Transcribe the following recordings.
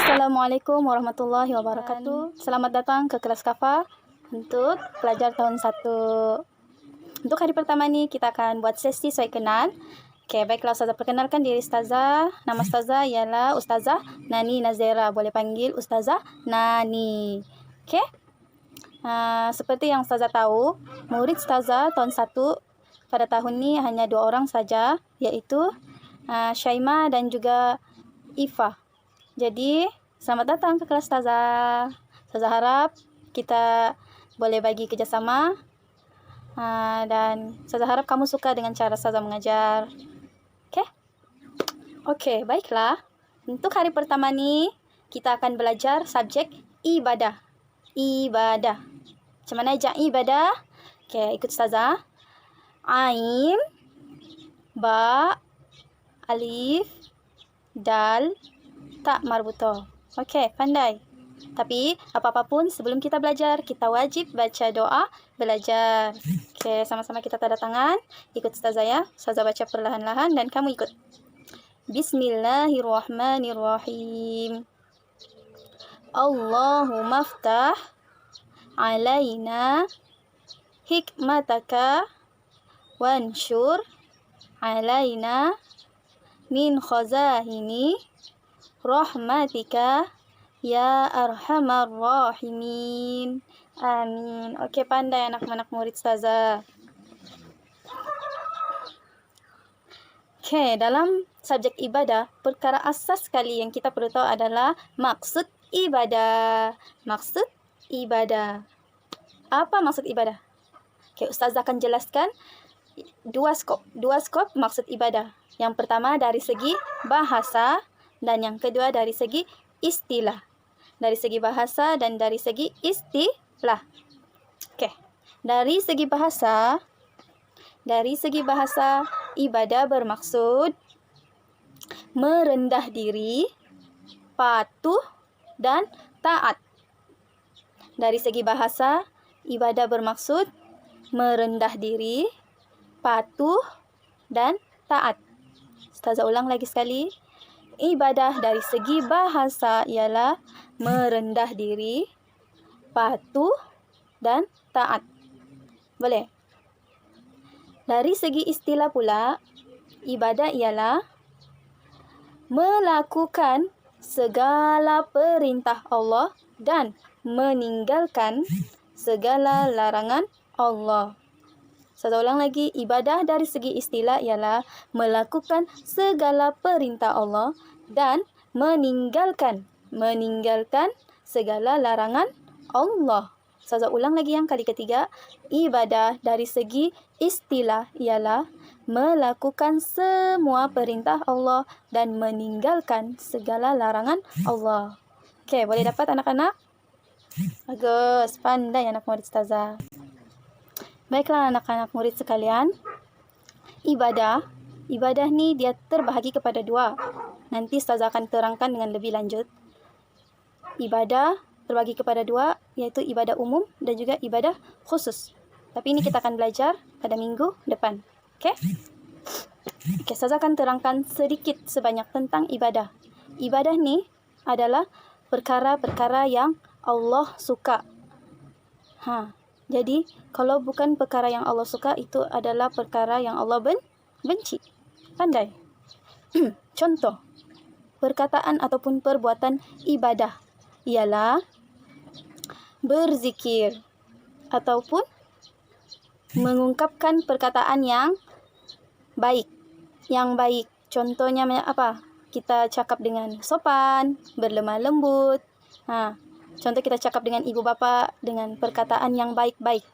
Assalamualaikum warahmatullahi wabarakatuh. Selamat datang ke kelas Kafa untuk pelajar tahun 1. Untuk hari pertama ni kita akan buat sesi sesuai kenal. Okey, baiklah Ustazah perkenalkan diri Ustazah. Nama Ustazah ialah Ustazah Nani Nazira. Boleh panggil Ustazah Nani. Okey. Seperti yang Ustazah tahu, murid Ustazah tahun 1 pada tahun ni hanya 2 orang saja, iaitu Syaimah dan juga Ifa. Jadi, selamat datang ke kelas Ustazah. Ustazah harap kita boleh bagi kerjasama dan Ustazah harap kamu suka dengan cara Ustazah mengajar. Okey? Okey, baiklah. Untuk hari pertama ni, kita akan belajar subjek ibadah. Ibadah. Macam mana aja ibadah? Okey, ikut Ustazah. Ain, ba, alif, dal, tak marbutoh. Okey, pandai. Tapi, apa-apa pun sebelum kita belajar, kita wajib baca doa belajar. Okey, sama-sama kita tanda tangan. Ikut Ustazah ya. Ustazah baca perlahan-lahan dan kamu ikut. Bismillahirrahmanirrahim. Allahumma ftah alaina hikmataka wanshur alaina min khazahini rahmatika ya arhamar rahimin. Amin. Okey, pandai anak-anak murid Ustazah. Okey, dalam subjek ibadah, perkara asas sekali yang kita perlu tahu adalah maksud ibadah. Maksud ibadah. Apa maksud ibadah? Okey, Ustazah akan jelaskan dua skop maksud ibadah. Yang pertama dari segi bahasa dan yang kedua dari segi istilah. Dari segi bahasa dan dari segi istilah. Okey. Dari segi bahasa, ibadah bermaksud merendah diri, patuh dan taat. Dari segi bahasa, ibadah bermaksud merendah diri, patuh dan taat. Ustazah ulang lagi sekali. Ibadah dari segi bahasa ialah merendah diri, patuh dan taat. Boleh? Dari segi istilah pula, ibadah ialah melakukan segala perintah Allah dan meninggalkan segala larangan Allah. Saya ulang lagi, ibadah dari segi istilah ialah melakukan segala perintah Allah dan meninggalkan segala larangan Allah. Saya ulang lagi yang kali ketiga, ibadah dari segi istilah ialah melakukan semua perintah Allah dan meninggalkan segala larangan Allah. Okey, boleh dapat anak-anak? Bagus, pandai anak murid Ustazah. Baiklah anak-anak murid sekalian, ibadah ni dia terbahagi kepada 2. Nanti Ustazah akan terangkan dengan lebih lanjut. Ibadah terbagi kepada 2, iaitu ibadah umum dan juga ibadah khusus. Tapi ini kita akan belajar pada minggu depan. Okey? Okey, Ustazah akan terangkan sedikit sebanyak tentang ibadah. Ibadah ni adalah perkara-perkara yang Allah suka. Jadi, kalau bukan perkara yang Allah suka, itu adalah perkara yang Allah benci. Pandai. Contoh, perkataan ataupun perbuatan ibadah ialah berzikir ataupun mengungkapkan perkataan yang baik. Yang baik. Contohnya apa? Kita cakap dengan sopan, berlemah lembut. Contoh kita cakap dengan ibu bapa dengan perkataan yang baik-baik.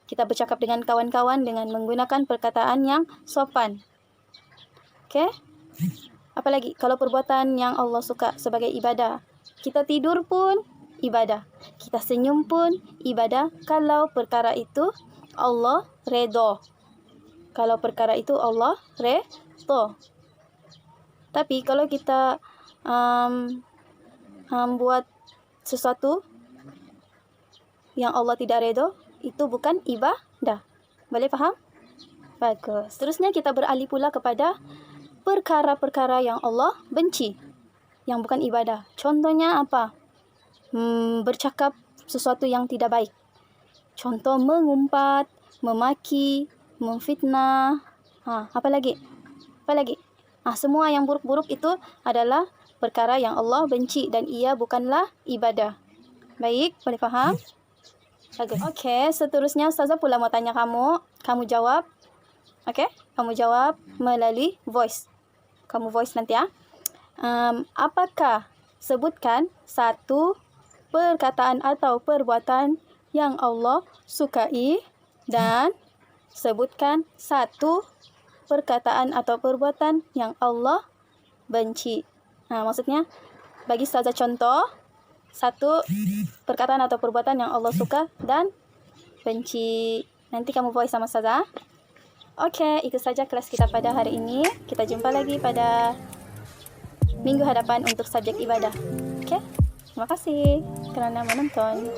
Kita bercakap dengan kawan-kawan dengan menggunakan perkataan yang sopan. Okey? Apalagi kalau perbuatan yang Allah suka sebagai ibadah. Kita tidur pun ibadah. Kita senyum pun ibadah kalau perkara itu Allah redha. Kalau perkara itu Allah redha. Tapi kalau kita buat sesuatu yang Allah tidak redha, itu bukan ibadah. Boleh faham? Bagus. Seterusnya kita beralih pula kepada perkara-perkara yang Allah benci. yang bukan ibadah. Contohnya apa? Bercakap sesuatu yang tidak baik. Contoh mengumpat, memaki, memfitnah. Apa lagi? Semua yang buruk-buruk itu adalah perkara yang Allah benci dan ia bukanlah ibadah. Baik, boleh faham? Bagus. Okey, seterusnya Ustazah pula mau tanya kamu. Kamu jawab. Okey, kamu jawab melalui voice. Kamu voice nanti ya. Apakah sebutkan satu perkataan atau perbuatan yang Allah sukai dan sebutkan satu perkataan atau perbuatan yang Allah benci. Maksudnya bagi Ustazah contoh satu perkataan atau perbuatan yang Allah suka dan benci. Nanti kamu voice sama Ustazah. Okey, itu saja kelas kita pada hari ini. Kita jumpa lagi pada minggu hadapan untuk subjek ibadah. Okey? Terima kasih kerana menonton.